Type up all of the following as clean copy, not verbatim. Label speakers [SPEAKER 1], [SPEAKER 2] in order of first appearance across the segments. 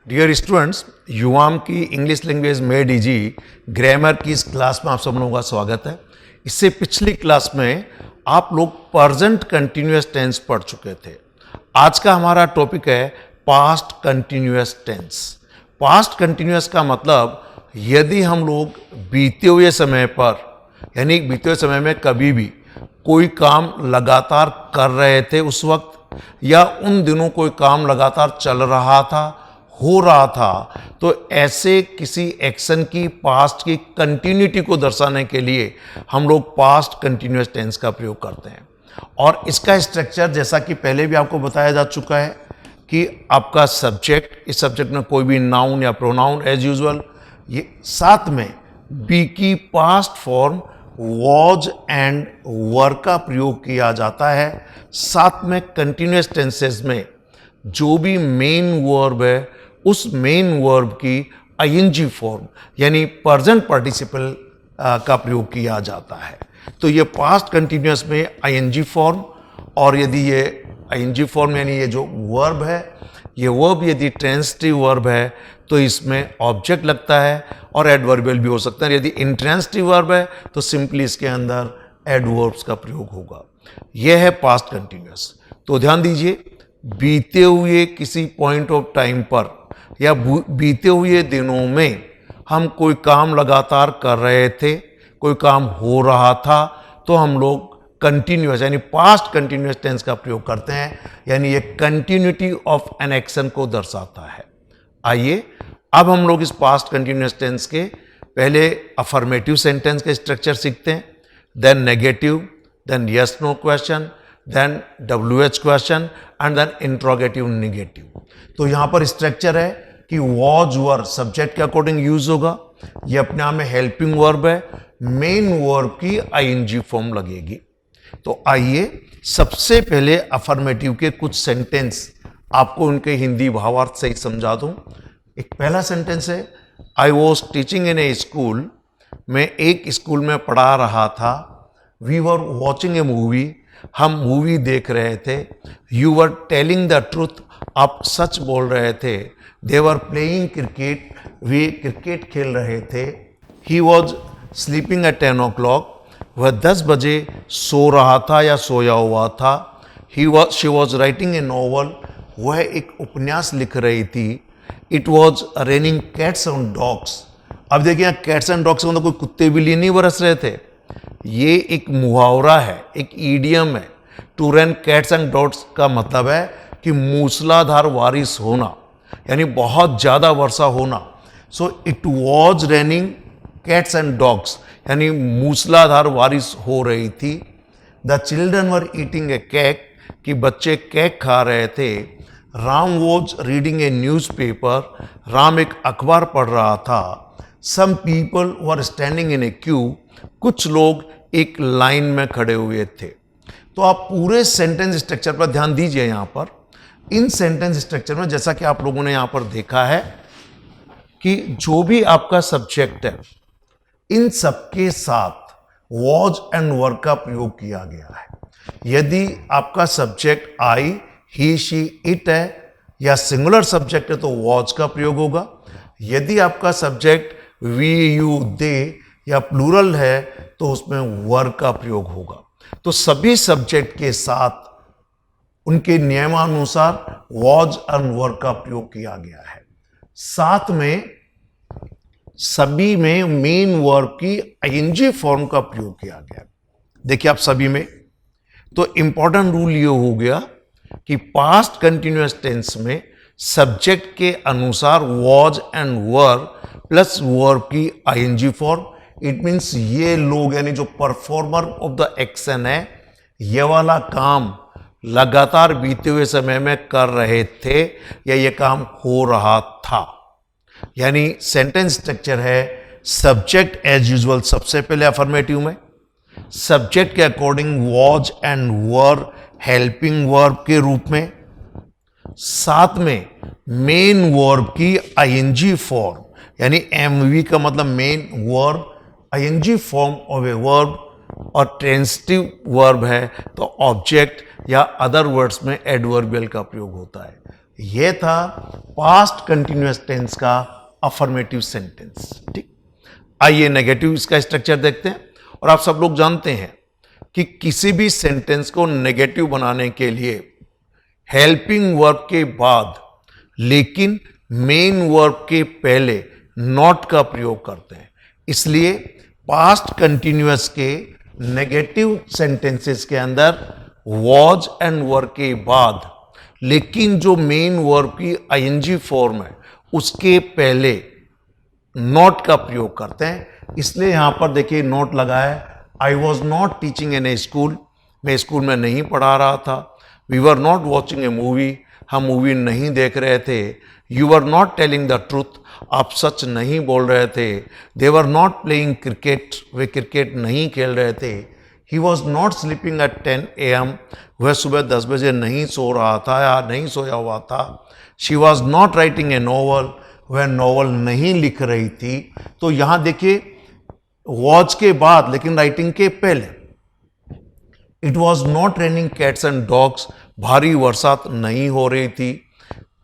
[SPEAKER 1] Dear students, युवाम की English language made easy grammar की इस क्लास में आप सब लोगों का स्वागत है। इससे पिछली क्लास में आप लोग प्रेजेंट कंटिन्यूअस टेंस पढ़ चुके थे। आज का हमारा टॉपिक है past continuous tense. Past continuous का मतलब यदि हम लोग बीते हुए समय पर यानी बीते हुए समय में कभी भी कोई काम लगातार कर रहे थे उस वक्त, या उन दिनों कोई काम लगातार चल रहा था, हो रहा था, तो ऐसे किसी एक्शन की पास्ट की कंटिन्यूटी को दर्शाने के लिए हम लोग पास्ट कंटिन्यूअस टेंस का प्रयोग करते हैं। और इसका स्ट्रक्चर जैसा कि पहले भी आपको बताया जा चुका है कि आपका सब्जेक्ट, इस सब्जेक्ट में कोई भी नाउन या प्रोनाउन एज यूजुअल, ये साथ में बी की पास्ट फॉर्म वॉज एंड वर का प्रयोग किया जाता है। साथ में कंटिन्यूअस टेंसेस में जो भी मेन वर्ब है उस मेन वर्ब की आईएनजी फॉर्म यानी प्रेजेंट पार्टिसिपल का प्रयोग किया जाता है। तो ये पास्ट कंटिन्यूअस में आईएनजी फॉर्म, और यदि ये आईएनजी फॉर्म यानी ये जो वर्ब है, ये वर्ब यदि ट्रांजिटिव वर्ब है तो इसमें ऑब्जेक्ट लगता है और एडवर्बियल भी हो सकता है। यदि इंट्रांजिटिव वर्ब है तो सिंपली इसके अंदर एडवर्ब्स का प्रयोग होगा। यह है पास्ट कंटिन्यूअस। तो ध्यान दीजिए, बीते हुए किसी पॉइंट ऑफ टाइम पर या बीते हुए दिनों में हम कोई काम लगातार कर रहे थे, कोई काम हो रहा था, तो हम लोग कंटिन्यूअस यानी पास्ट कंटिन्यूअस टेंस का प्रयोग करते हैं, यानी ये कंटिन्यूटी ऑफ एन एक्शन को दर्शाता है। आइए अब हम लोग इस पास्ट कंटिन्यूअस टेंस के पहले अफर्मेटिव सेंटेंस के स्ट्रक्चर सीखते हैं, then negative, then yes no question, then WH question and then interrogative negative. तो यहां पर स्ट्रक्चर है कि वॉज वर सब्जेक्ट के अकॉर्डिंग यूज होगा। ये अपने आप में हेल्पिंग वर्ब है, मेन वर्ब की आईएनजी फॉर्म लगेगी। तो आइए सबसे पहले अफर्मेटिव के कुछ सेंटेंस आपको उनके हिंदी भावार्थ से ही समझा दूं। एक पहला सेंटेंस है, I was teaching in a school. मैं एक स्कूल में पढ़ा रहा था। We were watching a movie. हम मूवी देख रहे थे। You were telling the truth. आप सच बोल रहे थे। They were playing cricket. वे क्रिकेट खेल रहे थे। He was sleeping at 10 o'clock। वह 10 बजे सो रहा था या सोया हुआ था। She was writing a novel. वह एक उपन्यास लिख रही थी। It was raining cats and dogs. अब देखिए, कैट्स एंड डॉग्स मतलब कोई कुत्ते बिल्ली नहीं बरस रहे थे। ये एक मुहावरा है, एक ईडियम है। To rain cats and dogs का मतलब है कि मूसलाधार बारिश होना, यानी बहुत ज्यादा वर्षा होना। So it was raining cats and dogs यानी मूसलाधार बारिश हो रही थी। The children were eating a cake, कि बच्चे केक खा रहे थे। Ram was reading a newspaper. Ram एक अखबार पढ़ रहा था। Some people were standing in a queue. कुछ लोग एक लाइन में खड़े हुए थे। तो आप पूरे सेंटेंस स्ट्रक्चर पर ध्यान दीजिए। यहां पर इन सेंटेंस स्ट्रक्चर में जैसा कि आप लोगों ने यहां पर देखा है कि जो भी आपका सब्जेक्ट है, इन सबके साथ वॉज एंड वर का प्रयोग किया गया है। यदि आपका subject I, he, she, it है या सिंगुलर सब्जेक्ट है तो वॉज का प्रयोग होगा। यदि आपका सब्जेक्ट वी, यू, दे या प्लूरल है तो उसमें वर का प्रयोग होगा। तो सभी सब्जेक्ट के साथ उनके नियमानुसार वॉज एंड वर का प्रयोग किया गया है। साथ में सभी में मेन वर्ब की आईएनजी फॉर्म का प्रयोग किया गया। देखिए आप सभी में, तो इंपॉर्टेंट रूल ये हो गया कि पास्ट कंटिन्यूअस टेंस में सब्जेक्ट के अनुसार was and were plus verb की आईएनजी फॉर्म। इट मीन्स ये लोग यानी जो परफॉर्मर ऑफ द एक्शन है, ये वाला काम लगातार बीते हुए समय में कर रहे थे या ये काम हो रहा था। यानी सेंटेंस स्ट्रक्चर है, सब्जेक्ट एज यूजुअल सबसे पहले अफर्मेटिव में, सब्जेक्ट के according was and were helping verb के रूप में, साथ में मेन वर्ब की आईएनजी फॉर्म यानी एमवी का मतलब main verb, ING form of a verb, और ट्रांजिटिव वर्ब है तो ऑब्जेक्ट या अदर वर्ड्स में एडवर्बियल का प्रयोग होता है। ये था पास्ट कंटिन्यूअस टेंस का अफर्मेटिव सेंटेंस। ठीक, आइए नेगेटिव इसका स्ट्रक्चर देखते हैं। और आप सब लोग जानते हैं कि किसी भी सेंटेंस को नेगेटिव बनाने के लिए हेल्पिंग वर्ब के बाद लेकिन मेन वर्ब के पहले नॉट का प्रयोग करते हैं। इसलिए पास्ट कंटिन्यूअस के नेगेटिव सेंटेंसेस के अंदर वॉज एंड वर के बाद लेकिन जो मेन वर्ब की आईएनजी फॉर्म है उसके पहले नॉट का प्रयोग करते हैं। इसलिए यहां पर देखिए नोट लगा है, I was not teaching in a school, मैं स्कूल में नहीं पढ़ा रहा था। We were not watching a movie, हम मूवी नहीं देख रहे थे। You were not telling the truth, आप सच नहीं बोल रहे थे। They were not playing cricket, वे क्रिकेट नहीं खेल रहे थे। He was not sleeping at 10 AM, वह सुबह 10 बजे नहीं सो रहा था या नहीं सोया हुआ था। She was not writing a novel, वह नॉवल नहीं लिख रही थी। तो यहां देखिए वॉच के बाद लेकिन राइटिंग के पहले, it was not raining cats and dogs, भारी बरसात नहीं हो रही थी।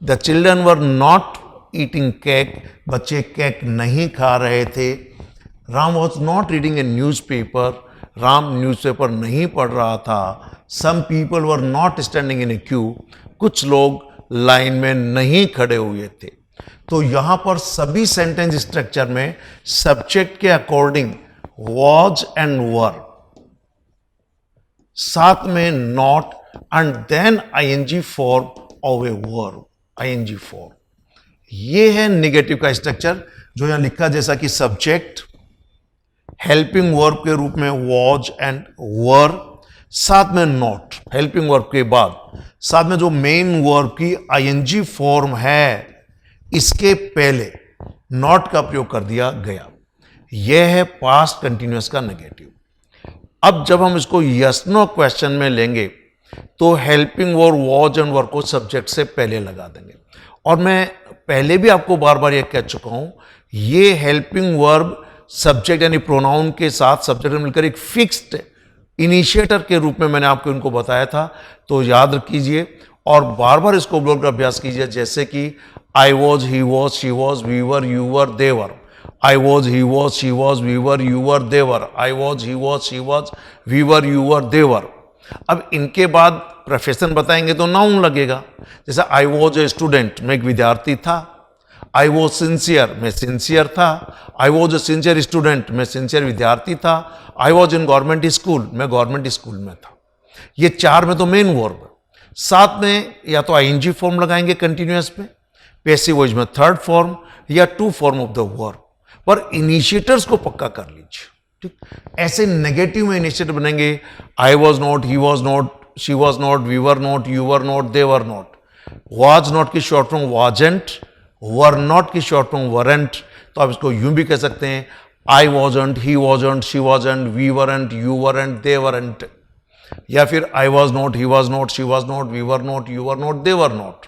[SPEAKER 1] The children were not eating cake, बच्चे केक नहीं खा रहे थे। Ram was not reading a newspaper, Ram newspaper नहीं पढ़ रहा था। Some people were not standing in a queue, कुछ लोग लाइन में नहीं खड़े हुए थे। तो यहां पर सभी सेंटेंस स्ट्रक्चर में सब्जेक्ट के अकॉर्डिंग वॉज एंड वर, साथ में not and then ING form of a verb, ING form. ये है नेगेटिव का स्ट्रक्चर जो यहां लिखा, जैसा कि सब्जेक्ट हेल्पिंग वर्ब के रूप में वॉज एंड वर, साथ में नॉट हेल्पिंग वर्ब के बाद साथ में जो मेन वर्ब की आईएनजी फॉर्म है इसके पहले नॉट का प्रयोग कर दिया गया। यह है पास्ट कंटिन्यूअस का नेगेटिव। अब जब हम इसको यस नो क्वेश्चन में लेंगे तो हेल्पिंग वर्ब वॉज एंड वर को सब्जेक्ट से पहले लगा देंगे। और मैं पहले भी आपको बार बार यह कह चुका हूं, ये हेल्पिंग वर्ब सब्जेक्ट यानी प्रोनाउन के साथ सब्जेक्ट मिलकर एक फिक्स्ड इनिशिएटर के रूप में मैंने आपको इनको बताया था। तो याद कीजिए और बार बार इसको बोलकर अभ्यास कीजिए, जैसे कि I was, he was, she was, we were, you were, they were. I was, he was, she was, we were, you were, they were. I was, he was, she was, we were, you were, they were. अब इनके बाद profession बताएंगे तो noun लगेगा। जैसे I was a student, मैं एक विद्यार्थी था। आई वॉज सिंसियर, मैं सिंसियर था। I was a sincere student, मैं सिंसियर विद्यार्थी था। I was in government school, मैं गवर्नमेंट स्कूल में था। ये चार में तो मेन वर्ब है। साथ में या तो आईएनजी फॉर्म लगाएंगे कंटिन्यूअस में, पैसिव वॉइस में थर्ड फॉर्म या two form of the verb, पर इनिशिएटर्स को पक्का कर लीजिए। ठीक, ऐसे नेगेटिव में इनिशिएटर बनेंगे। I was not, he was not, she was not, we were not, you were not, they were not. Was not की short form wasn't, were not की शॉर्ट फॉर्म वरेंट। तो आप इसको यूं भी कह सकते हैं, I wasn't, he wasn't, she wasn't, we weren't, you weren't, they weren't. या फिर I was not, he was not, she was not, we were not, you were not, they were not.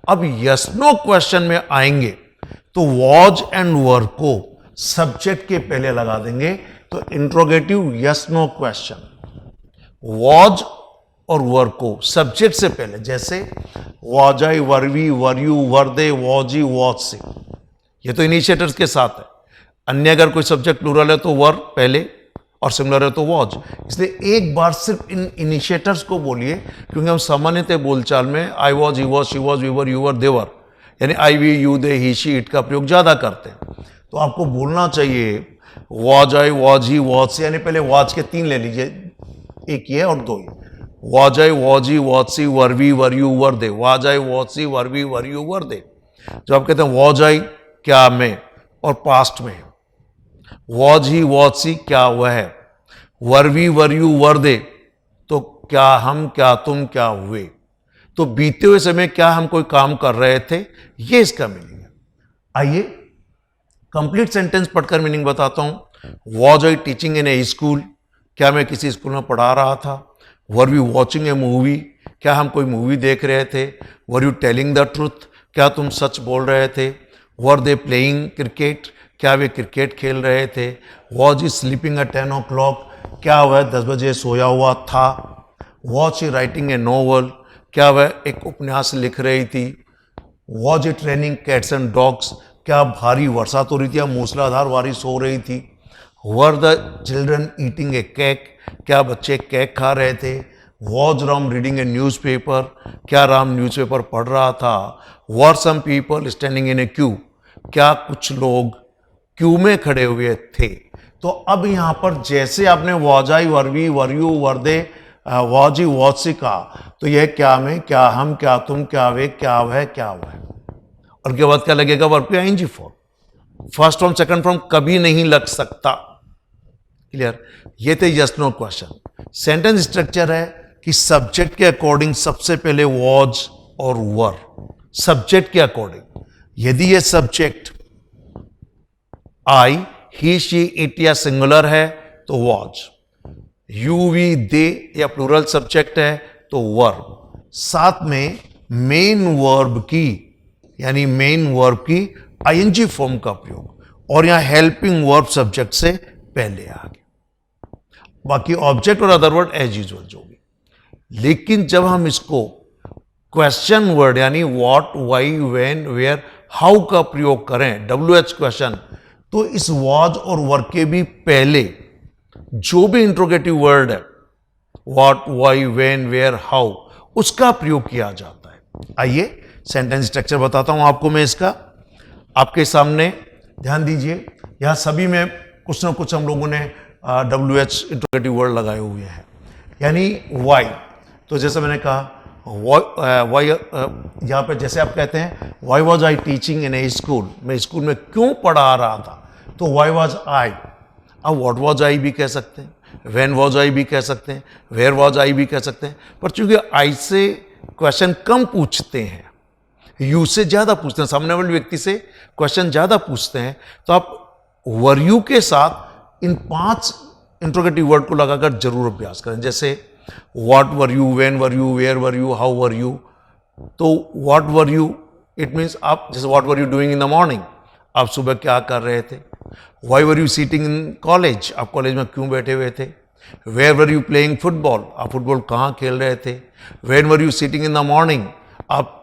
[SPEAKER 1] अब यस नो क्वेश्चन में आएंगे तो was and वर को subject के पहले लगा देंगे। तो interrogative yes no question was और वर को सब्जेक्ट से पहले, जैसे was I, were we, were you, were they, was he, was she, ये तो इनिशिएटर्स के साथ है। अन्य अगर कोई सब्जेक्ट प्लूरल है तो वर पहले और सिमिलर है तो वॉज। इसलिए एक बार सिर्फ इन इनिशिएटर्स को बोलिए, क्योंकि हम सामान्यतः बोलचाल में I was, he was, she was, we were, you were, they were, यानी I, we, you, they, he, she, it का प्रयोग ज्यादा करते हैं। तो आपको बोलना चाहिए was I, was he, was she, यानी पहले वॉज के 3 ले लीजिए, एक ये और 2 ये। Was I, was he, was she, were we, were you, were they. Was I, was she, were we, were you, were they. जब आप कहते हैं वॉज आई क्या में और पास्ट में, वॉज ही, वॉज सी क्या वह है, वर वी, वर यू, वर दे तो क्या हम, क्या तुम, क्या हुए। तो बीते हुए समय क्या हम कोई काम कर रहे थे, ये इसका मीनिंग है। आइए कंप्लीट सेंटेंस पढ़कर मीनिंग बताता हूं। Was I teaching in a school, क्या मैं किसी स्कूल में पढ़ा रहा था। Were we watching a movie, क्या हम कोई मूवी देख रहे थे। Were you telling the truth, क्या तुम सच बोल रहे थे। वर दे प्लेइंग क्रिकेट, क्या वे क्रिकेट खेल रहे थे। Was he sleeping at 10 o'clock, क्या वह 10 बजे सोया हुआ था। Was he writing a novel, क्या वह एक उपन्यास लिख रही थी। Was it raining cats and dogs, क्या भारी वर्षा तो रही थी या मूसलाधार बारिश हो रही थी। Were the children eating a cake, क्या बच्चे केक खा रहे थे। Was Ram reading a newspaper, क्या राम न्यूज़पेपर पढ़ रहा था। Were some people standing in a queue, क्या कुछ लोग क्यू में खड़े हुए थे। तो अब यहां पर जैसे आपने वॉजाई वरवी वरयू वर्दे वॉजी वॉसी कहा, तो यह क्या में, क्या हम, क्या तुम, क्या वे, क्या वह, क्या वह, और के बाद क्या लगेगा वर्ब पे ING form. First form second form कभी नहीं लग सकता। क्लियर। ये थे yes no question. Sentence structure है कि सब्जेक्ट के अकॉर्डिंग सबसे पहले वॉज और वर, सब्जेक्ट के अकॉर्डिंग। यदि ये subject I, he, she, it या सिंगुलर है तो वॉज, यू, वी, दे या प्लूरल सब्जेक्ट है तो वर्ब। साथ में मेन वर्ब की, यानी मेन वर्ब की आईएनजी फॉर्म का प्रयोग, और यहां हेल्पिंग वर्ब सब्जेक्ट से पहले आ गया। बाकी ऑब्जेक्ट और अदर वर्ड एज यूजुअल जो भी। लेकिन जब हम इसको क्वेश्चन वर्ड यानी what, why, when, where, how का प्रयोग करें, WH क्वेश्चन, तो इस वॉज और वर्ब के भी पहले जो भी इंट्रोगेटिव वर्ड है, what, why, when, where, how, उसका प्रयोग किया जाता है। आइए सेंटेंस स्ट्रक्चर बताता हूं आपको मैं इसका, आपके सामने ध्यान दीजिए। यहां सभी में कुछ ना कुछ हम लोगों ने WH इंट्रोगेटिव वर्ड लगाए हुए हैं। यानी वाई, तो जैसे मैंने कहा वाई, यहां पे जैसे आप कहते हैं why was I teaching in a school, मैं स्कूल में क्यों पढ़ा रहा था, तो वाई वॉज आई। अब व्हाट वॉज आई भी कह सकते हैं, व्हेन वॉज आई भी कह सकते हैं, वेयर वॉज आई भी कह सकते हैं, पर चूंकि आई से क्वेश्चन कम पूछते हैं, यू से ज्यादा पूछते हैं, सामने वाले व्यक्ति से क्वेश्चन ज्यादा पूछते हैं, तो आप वर यू के साथ इन 5 इंट्रोगेटिव वर्ड को लगाकर जरूर अभ्यास करें। जैसे what were you, when were you, where were you, how were you. तो what were you, it means आप, जैसे what were you doing in the morning, आप सुबह क्या कर रहे थे। Why were you sitting in college, आप कॉलेज में क्यों बैठे हुए थे। Where were you playing football, आप फुटबॉल कहाँ खेल रहे थे। When were you sitting in the morning, आप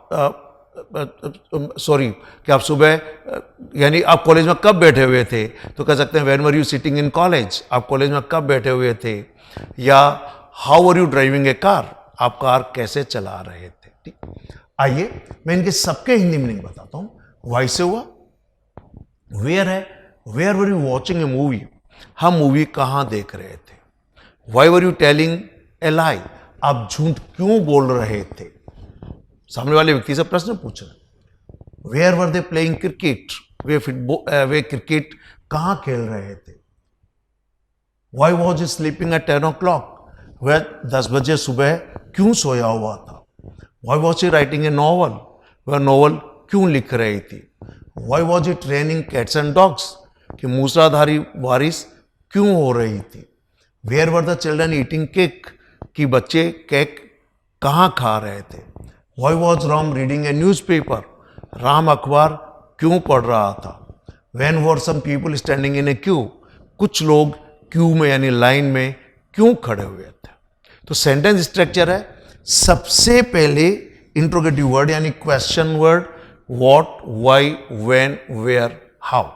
[SPEAKER 1] सॉरी कि आप सुबह यानी आप कॉलेज में कब बैठे हुए थे, तो कह सकते हैं when were you sitting in college, आप कॉलेज में कब बैठे हुए थे। या how are you driving a car, आप कार कैसे चला रहे थे। ठीक, आइए मैं इनके सबके हिंदी मीनिंग बताता हूं। वाई से हुआ, वेयर है, where were you watching a movie, हम मूवी कहां देख रहे थे। Why were you telling a lie, आप झूठ क्यों बोल रहे थे, सामने वाले व्यक्ति से प्रश्न पूछ रहे। Where were they playing cricket, वे क्रिकेट कहां खेल रहे थे। Why was sleeping at 10 o'clock, वह 10 बजे सुबह क्यों सोया हुआ था। Why was writing a novel, वह नॉवल क्यों लिख रही थी। Why was it raining cats and dogs, कि मूसलाधारी बारिश क्यों हो रही थी। Where were the children eating cake, कि बच्चे केक कहां खा रहे थे। Why was Ram reading a newspaper, राम अखबार क्यों पढ़ रहा था। When were some people standing in a queue, कुछ लोग क्यू में यानी लाइन में क्यों खड़े हुए थे। तो सेंटेंस स्ट्रक्चर है, सबसे पहले इंट्रोगेटिव वर्ड यानी question word what, why, when, where, how,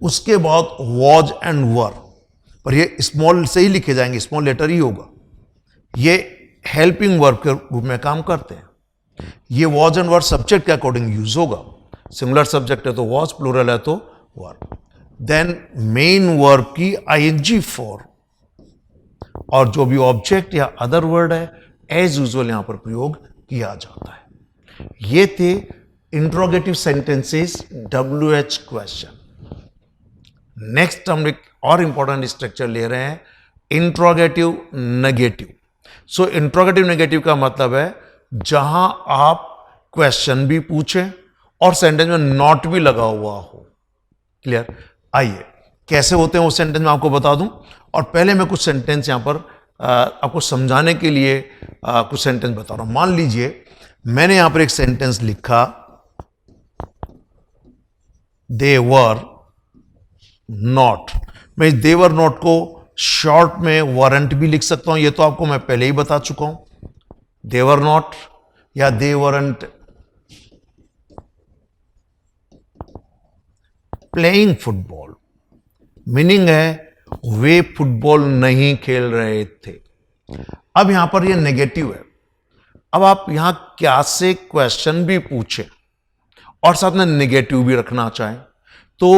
[SPEAKER 1] उसके बाद वॉज एंड वर, पर ये स्मॉल से ही लिखे जाएंगे, स्मॉल लेटर ही होगा। ये हेल्पिंग वर्ब के रूप में काम करते हैं। ये वॉज एंड वर सब्जेक्ट के अकॉर्डिंग यूज होगा। सिंगुलर सब्जेक्ट है तो वॉज, प्लूरल है तो वर्ब। देन मेन वर्ब की आईएनजी फॉर्म, और जो भी ऑब्जेक्ट या अदर वर्ड है एज यूजुअल यहां पर प्रयोग किया जाता है। ये थे interrogative sentences WH question. Next हम एक और इंपॉर्टेंट स्ट्रक्चर ले रहे हैं, इंट्रोगेटिव नेगेटिव। सो इंट्रोगेटिव नेगेटिव का मतलब है जहां आप क्वेश्चन भी पूछें और सेंटेंस में नॉट भी लगा हुआ हो। क्लियर। आइए कैसे होते हैं वो सेंटेंस में आपको बता दूं, और पहले मैं कुछ सेंटेंस यहां पर आपको समझाने के लिए कुछ सेंटेंस बता रहा हूं। मान लीजिए मैंने यहां पर एक सेंटेंस लिखा, दे वर नॉट। मैं इस दे वर नॉट को शॉर्ट में वारंट भी लिख सकता हूं, ये तो आपको मैं पहले ही बता चुका हूं। दे वर नॉट या they weren't playing football, meaning है वे फुटबॉल नहीं खेल रहे थे। अब यहां पर ये नेगेटिव है। अब आप यहां क्या से क्वेश्चन भी पूछें और साथ में नेगेटिव भी रखना चाहें तो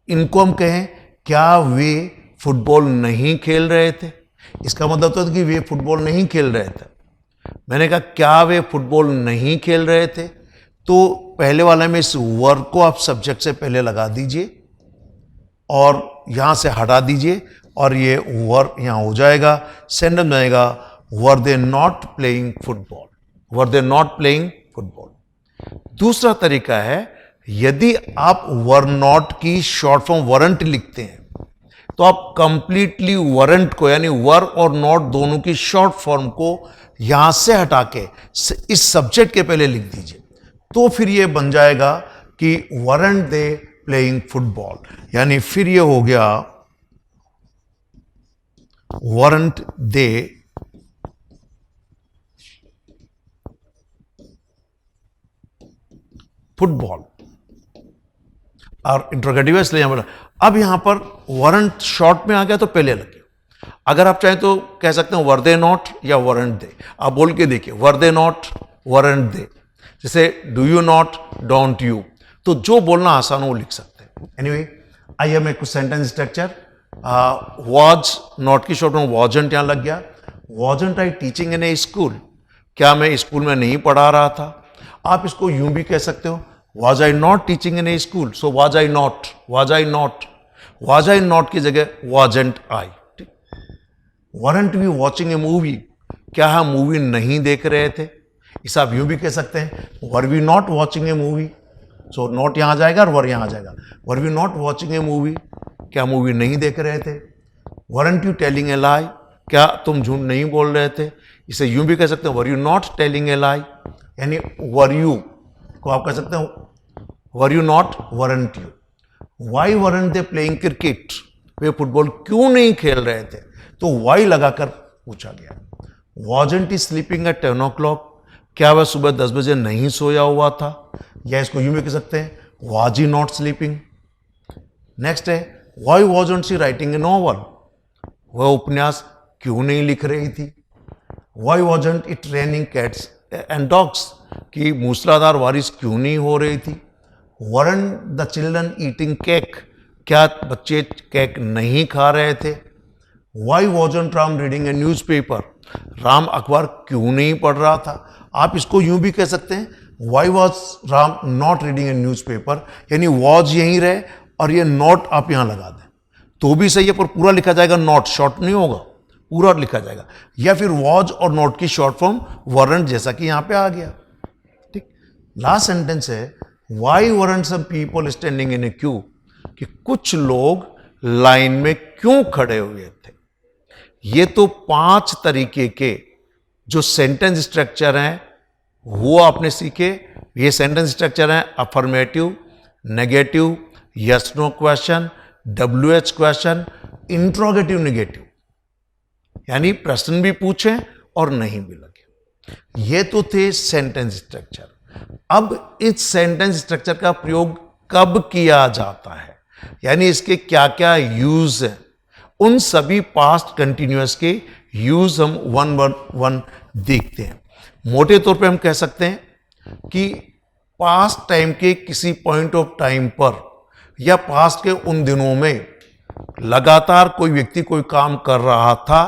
[SPEAKER 1] इनको हम कहें क्या वे फुटबॉल नहीं खेल रहे थे। इसका मतलब तो कि वे फुटबॉल नहीं खेल रहे थे। मैंने कहा क्या वे फुटबॉल नहीं खेल रहे थे, तो पहले वाले में इस वर्ब को आप सब्जेक्ट से पहले लगा दीजिए और यहां से हटा दीजिए और ये वर्ब यहां हो जाएगा, सेंटेंस बनेगा were they not playing football, were they not playing football. दूसरा तरीका है, यदि आप वर नॉट की शॉर्ट फॉर्म वरंट लिखते हैं तो आप कंप्लीटली वरंट को यानी वर और नॉट दोनों की शॉर्ट फॉर्म को यहां से हटा के इस सब्जेक्ट के पहले लिख दीजिए, तो फिर ये बन जाएगा कि वरंट दे प्लेइंग फुटबॉल, यानी फिर ये हो गया वरंट दे फुटबॉल और इंट्रोगेटिव इसलिए यहां पर। अब यहां पर वरंट शॉर्ट में आ गया तो पहले लगे। अगर आप चाहें तो कह सकते हैं वर दे नॉट या वरंट दे। आप बोल के देखिए वर दे नॉट वरंट दे, जैसे do you not don't you, तो जो बोलना आसान हो वो लिख सकते हैं। एनीवे आइए हमें कुछ सेंटेंस स्ट्रक्चर। वॉज नॉट की शॉर्ट में वॉजंट यहां लग गया। Wasn't I teaching in a school, क्या मैं स्कूल में नहीं पढ़ा रहा था। आप इसको यूं भी कह सकते हो was I not teaching in a school, so was I not, was I not, was I not की जगह wasn't I। weren't we watching a movie, क्या हम मूवी नहीं देख रहे थे। इसे आप यूं भी कह सकते हैं were we not watching a movie, so not यहां आ जाएगा और were यहां आ जाएगा। were we not watching a movie, क्या मूवी नहीं देख रहे थे। weren't you telling a lie, क्या तुम झूठ नहीं बोल रहे थे। इसे यूं भी कह सकते हैं were you not telling a lie, यानी were you को आप कह सकते हैं were you not weren't you. Why weren't they playing cricket, वे फुटबॉल क्यों नहीं खेल रहे थे, तो वाई लगाकर पूछा गया। Wasn't is sleeping at 10 o'clock, क्या वह सुबह 10 बजे नहीं सोया हुआ था। या इसको यूं भी कह सकते हैं was he not sleeping. Next है why wasn't she writing a novel, वह उपन्यास क्यों नहीं लिख रही थी। Why wasn't it raining cats and dogs, कि मूसलाधार बारिश क्यों नहीं हो रही थी। Weren't the children eating cake, क्या बच्चे केक नहीं खा रहे थे। Why wasn't Ram reading a newspaper, राम अखबार क्यों नहीं पढ़ रहा था। आप इसको यूं भी कह सकते हैं Y was Ram not reading a news paper, यानी वॉज यहीं रहे और ये नॉट आप यहां लगा दें तो भी सही है, पर पूरा लिखा जाएगा नॉट, शॉर्ट नहीं होगा, पूरा लिखा जाएगा। या फिर वॉज और नॉट की शॉर्ट फॉर्म वरंट, जैसा कि यहां पे आ गया। ठीक, लास्ट सेंटेंस है why weren't some people standing in a queue, कि कुछ लोग लाइन में क्यों खड़े हुए थे। ये तो 5 तरीके के जो सेंटेंस स्ट्रक्चर हैं वो आपने सीखे। ये सेंटेंस स्ट्रक्चर हैं affirmative, negative, yes no question, WH question, interrogative negative, यानी प्रश्न भी पूछें और नहीं भी लगे। ये तो थे सेंटेंस स्ट्रक्चर। अब इस सेंटेंस स्ट्रक्चर का प्रयोग कब किया जाता है, यानी इसके क्या क्या यूज हैं, उन सभी पास्ट कंटिन्यूअस के यूज हम वन देखते हैं। मोटे तौर पे हम कह सकते हैं कि पास्ट टाइम के किसी पॉइंट ऑफ टाइम पर या पास्ट के उन दिनों में लगातार कोई व्यक्ति कोई काम कर रहा था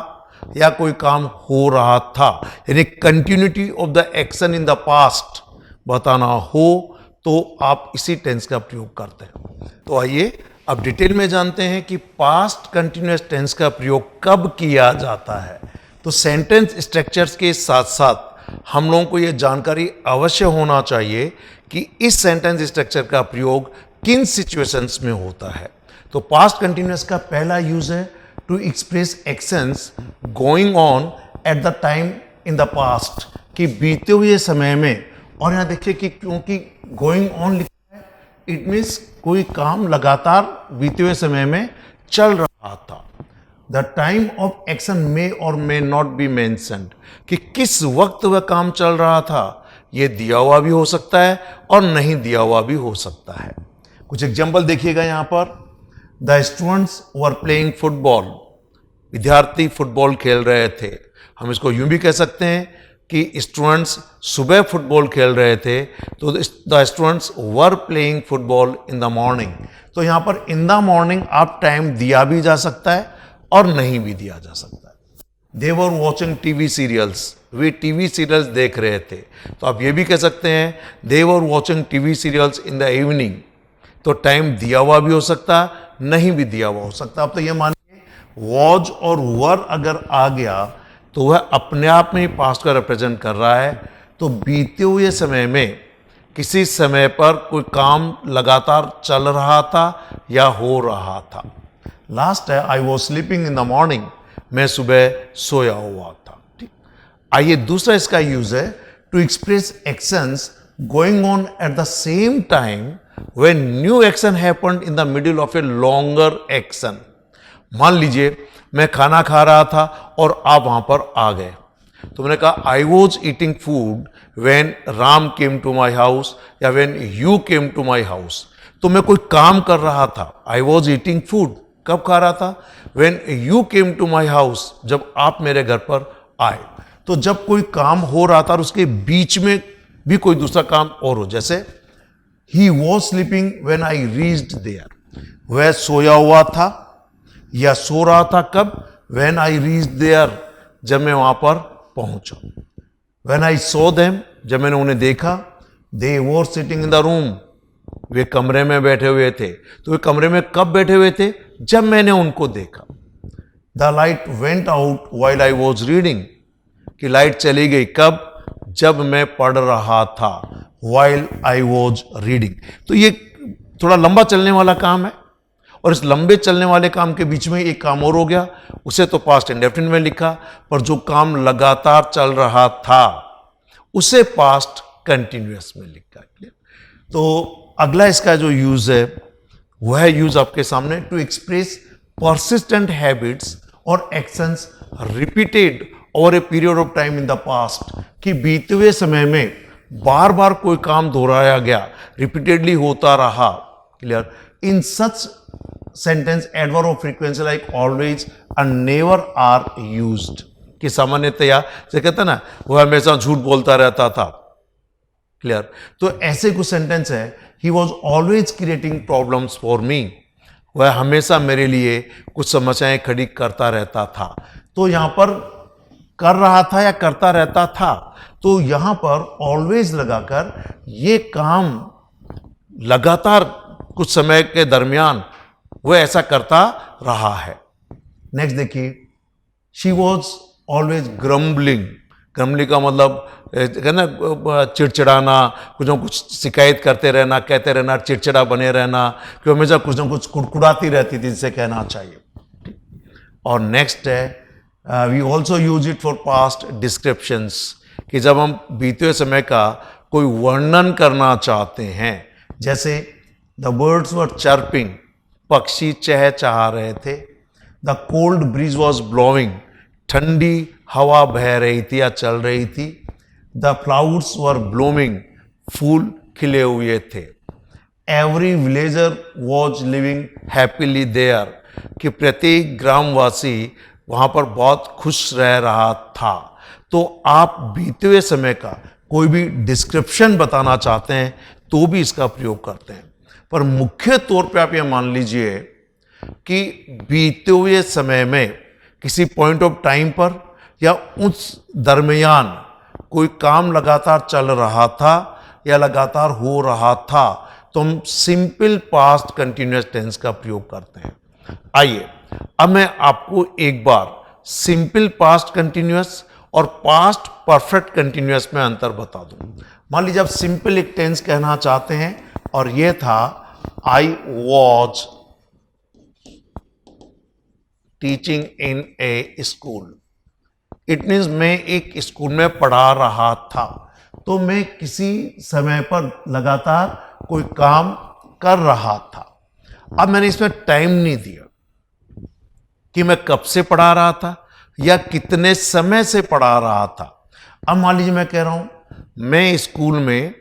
[SPEAKER 1] या कोई काम हो रहा था, यानी continuity of the action in the past बताना हो तो आप इसी टेंस का प्रयोग करते हैं। तो आइए अब डिटेल में जानते हैं कि पास्ट कंटिन्यूअस टेंस का प्रयोग कब किया जाता है। तो सेंटेंस स्ट्रक्चर्स के साथ साथ हम लोगों को यह जानकारी अवश्य होना चाहिए कि इस सेंटेंस स्ट्रक्चर का प्रयोग किन सिचुएशंस में होता है। तो पास्ट कंटिन्यूअस का पहला यूज है to express actions going on at the time in the past, कि बीते हुए समय में। और यहां देखिए कि क्योंकि गोइंग ऑन लिखा है, इट मीन्स कोई काम लगातार बीते हुए समय में चल रहा था। द टाइम ऑफ एक्शन मे और मे नॉट बी मेंशन्ड, कि किस वक्त वह काम चल रहा था, यह दिया हुआ भी हो सकता है और नहीं दिया हुआ भी हो सकता है। कुछ एग्जाम्पल देखिएगा यहां पर। The students were playing football, विद्यार्थी फुटबॉल खेल रहे थे। हम इसको यूं भी कह सकते हैं कि स्टूडेंट्स सुबह फुटबॉल खेल रहे थे, तो the students were playing football in the morning. तो यहां पर इन द मॉर्निंग आप टाइम दिया भी जा सकता है और नहीं भी दिया जा सकता है। They were watching TV serials, वे टीवी सीरियल्स देख रहे थे। तो आप ये भी कह सकते हैं they were watching TV serials in the evening. तो टाइम दिया हुआ भी हो सकता, नहीं भी दिया हुआ हो सकता। अब तो ये मानिए वॉज और वर अगर आ गया तो वह अपने आप में ही पास्ट का रिप्रेजेंट कर रहा है। तो बीते हुए समय में किसी समय पर कोई काम लगातार चल रहा था या हो रहा था। लास्ट है I was sleeping in the morning, मैं सुबह सोया हुआ था। ठीक, आइए दूसरा इसका यूज है to express actions going on at the same time when new action happened in the middle of a longer action. मान लीजिए मैं खाना खा रहा था और आप वहां पर आ गए, तो मैंने कहा I was eating food when Ram came to my house या when you came to my house. तो मैं कोई काम कर रहा था, आई वॉज ईटिंग फूड, कब खा रहा था? When you came to my house, जब आप मेरे घर पर आए। तो जब कोई काम हो रहा था और उसके बीच में भी कोई दूसरा काम और हो, जैसे ही was sleeping when I reached there, वह सोया हुआ था या सो रहा था कब? व्हेन आई रीच्ड देयर, जब मैं वहां पर पहुंचा। व्हेन आई सॉ देम, जब मैंने उन्हें देखा। They were sitting in the room, वे कमरे में बैठे हुए थे। तो वे कमरे में कब बैठे हुए थे? जब मैंने उनको देखा। The light went out while I was reading, कि लाइट चली गई कब? जब मैं पढ़ रहा था, व्हाइल आई वॉज रीडिंग। तो ये थोड़ा लंबा चलने वाला काम है और इस लंबे चलने वाले काम के बीच में एक काम और हो गया, उसे तो पास्ट इंडेफिनिट में लिखा, पर जो काम लगातार चल रहा था उसे पास्ट कंटिन्यूअस में लिखा। तो अगला इसका जो यूज है वह यूज आपके सामने, टू एक्सप्रेस परसिस्टेंट हैबिट्स और actions repeated over a period of time in the past, कि बीते हुए समय में बार बार कोई काम दोहराया गया, रिपीटेडली होता रहा। Clear? In such sentence adverb of frequency like always and never are used, कि सामान्यतया से कहते हैं ना वह हमेशा झूठ बोलता रहता था। क्लियर? तो ऐसे कुछ सेंटेंस है, he was always creating problems for me, वह हमेशा मेरे लिए कुछ समस्याएं खड़ी करता रहता था। तो यहां पर कर रहा था या करता रहता था, तो यहां पर ऑलवेज लगाकर ये काम लगातार कुछ समय के दरमियान वह ऐसा करता रहा है। नेक्स्ट देखिए, she was always grumbling. Grumbling का मतलब ना चिड़चिड़ाना, कुछ ना कुछ शिकायत करते रहना, कहते रहना, चिड़चिड़ा बने रहना, कि हमेशा कुछ ना कुछ कुड़कुड़ाती रहती थी, जिसे कहना चाहिए। और नेक्स्ट है we also use it for past descriptions, कि जब हम बीते हुए समय का कोई वर्णन करना चाहते हैं, जैसे द बर्ड्स वर चर्पिंग, पक्षी चहचहा रहे थे। The cold breeze was blowing, ठंडी हवा बह रही थी या चल रही थी। द फ्लावर्स वर ब्लूमिंग, फूल खिले हुए थे। Every villager was living happily there, कि प्रत्येक ग्रामवासी वहां पर बहुत खुश रह रहा था। तो आप बीते हुए समय का कोई भी डिस्क्रिप्शन बताना चाहते हैं तो भी इसका प्रयोग करते हैं, पर मुख्य तौर पे आप ये मान लीजिए कि बीते हुए समय में किसी पॉइंट ऑफ टाइम पर या उस दरमियान कोई काम लगातार चल रहा था या लगातार हो रहा था, तो हम सिंपल पास्ट कंटिन्यूअस टेंस का प्रयोग करते हैं। आइए अब मैं आपको एक बार सिंपल पास्ट कंटिन्यूअस और पास्ट परफेक्ट कंटिन्यूअस में अंतर बता दूं। मान लीजिए आप सिंपल एक टेंस कहना चाहते हैं और यह था आई was teaching in a school. It means मैं एक स्कूल में पढ़ा रहा था, तो मैं किसी समय पर लगातार कोई काम कर रहा था। अब मैंने इसमें टाइम नहीं दिया कि मैं कब से पढ़ा रहा था या कितने समय से पढ़ा रहा था। अब मान लीजिए मैं कह रहा हूं मैं स्कूल में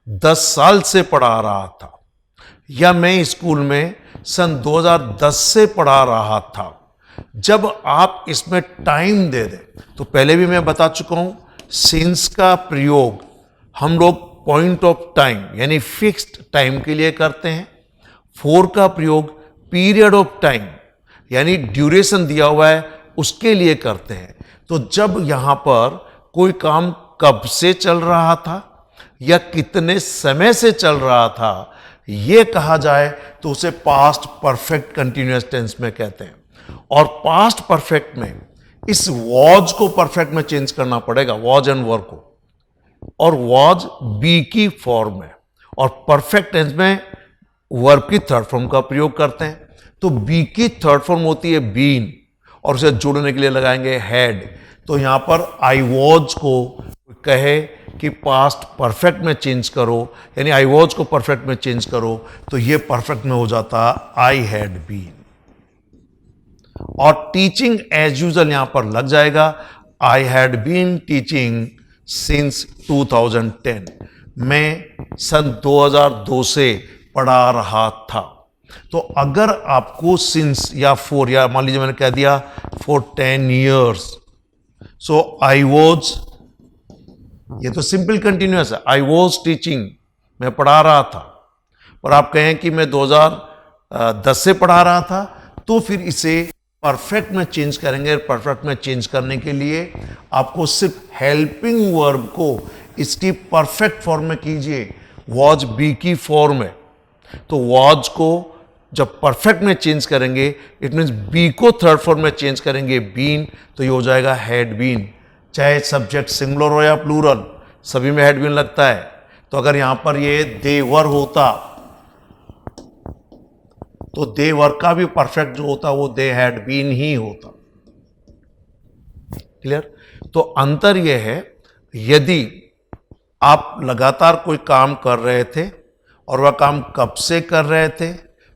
[SPEAKER 1] 10 साल से पढ़ा रहा था, या मैं स्कूल में सन 2010 से पढ़ा रहा था। जब आप इसमें टाइम दे दें, तो पहले भी मैं बता चुका हूं, सिंस का प्रयोग हम लोग पॉइंट ऑफ टाइम यानी फिक्स्ड टाइम के लिए करते हैं। फोर का प्रयोग पीरियड ऑफ टाइम यानी ड्यूरेशन दिया हुआ है उसके लिए करते हैं। तो जब यहां पर कोई काम कब से चल रहा था या कितने समय से चल रहा था यह कहा जाए तो उसे पास्ट परफेक्ट कंटिन्यूअस टेंस में कहते हैं। और पास्ट परफेक्ट में इस वॉज को परफेक्ट में चेंज करना पड़ेगा, वॉज एंड वर को, और वॉज बी की फॉर्म में, और परफेक्ट टेंस में वर्ब की थर्ड फॉर्म का प्रयोग करते हैं। तो बी की थर्ड फॉर्म होती है बीन, और उसे जोड़ने के लिए लगाएंगे हैड। तो यहां पर आई वॉज को कहे कि पास्ट परफेक्ट में चेंज करो, यानी आई वॉज को परफेक्ट में चेंज करो, तो ये परफेक्ट में हो जाता आई हैड बीन। और टीचिंग एज यूजुअल यहां पर लग जाएगा, I had been teaching since 2010। मैं सन 2002 से पढ़ा रहा था। तो अगर आपको सिंस या फॉर, या मान लीजिए मैंने कह दिया for 10 years, so I was, ये तो सिंपल कंटिन्यूअस है, आई वॉज टीचिंग, मैं पढ़ा रहा था। और आप कहें कि मैं 2010 से पढ़ा रहा था, तो फिर इसे परफेक्ट में चेंज करेंगे। परफेक्ट में चेंज करने के लिए आपको सिर्फ हेल्पिंग वर्ब को इसकी परफेक्ट फॉर्म में कीजिए। वॉज बी की फॉर्म है, तो वॉज को जब परफेक्ट में चेंज करेंगे, इट मीन्स बी को थर्ड फॉर्म में चेंज करेंगे बीन, तो ये हो जाएगा हैड बीन। चाहे सब्जेक्ट सिंगुलर हो या प्लूरल, सभी में हैड बीन लगता है। तो अगर यहां पर ये दे वर होता, तो दे वर का भी परफेक्ट जो होता वो दे हैड बीन ही होता। क्लियर? तो अंतर यह है, यदि आप लगातार कोई काम कर रहे थे और वह काम कब से कर रहे थे,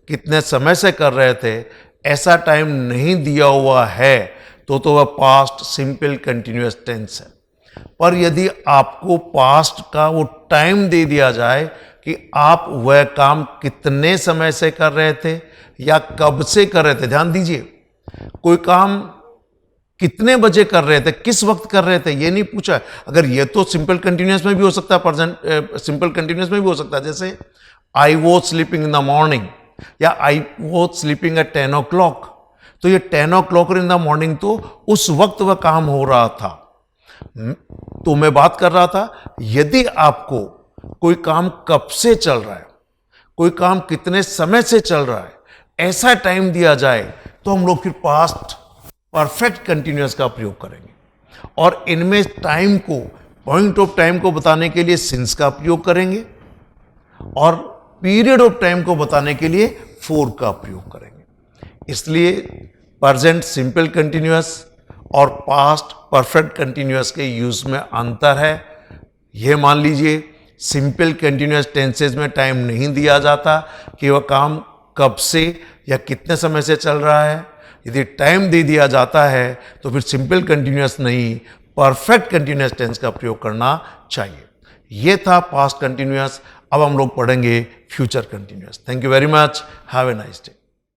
[SPEAKER 1] कितने समय से कर रहे थे, ऐसा टाइम नहीं दिया हुआ है, तो वह पास्ट सिंपल कंटिन्यूअस टेंस है। पर यदि आपको पास्ट का वो टाइम दे दिया जाए कि आप वह काम कितने समय से कर रहे थे या कब से कर रहे थे, ध्यान दीजिए, कोई काम कितने बजे कर रहे थे, किस वक्त कर रहे थे, ये नहीं पूछा। अगर ये तो सिंपल कंटिन्यूअस में भी हो सकता है, प्रेजेंट सिंपल कंटिन्यूअस में भी हो सकता है, जैसे I was sleeping in the morning या I was sleeping at 10 o'clock। तो ये 10 o'clock इन द मॉर्निंग, तो उस वक्त वह काम हो रहा था। तो मैं बात कर रहा था, यदि आपको कोई काम कब से चल रहा है, कोई काम कितने समय से चल रहा है, ऐसा टाइम दिया जाए, तो हम लोग फिर पास्ट परफेक्ट कंटिन्यूअस का प्रयोग करेंगे। और इनमें टाइम को, पॉइंट ऑफ टाइम को बताने के लिए सिंस का प्रयोग करेंगे, और पीरियड ऑफ टाइम को बताने के लिए फॉर का प्रयोग करेंगे। इसलिए प्रेजेंट सिंपल कंटिन्यूअस और पास्ट परफेक्ट कंटिन्यूअस के यूज में अंतर है। यह मान लीजिए, सिंपल कंटिन्यूअस टेंसेज में टाइम नहीं दिया जाता कि वह काम कब से या कितने समय से चल रहा है। यदि टाइम दे दिया जाता है तो फिर सिंपल कंटिन्यूअस नहीं, परफेक्ट कंटिन्यूअस टेंस का प्रयोग करना चाहिए। यह था पास्ट कंटिन्यूअस। अब हम लोग पढ़ेंगे future continuous. Thank you very much. Have a nice day.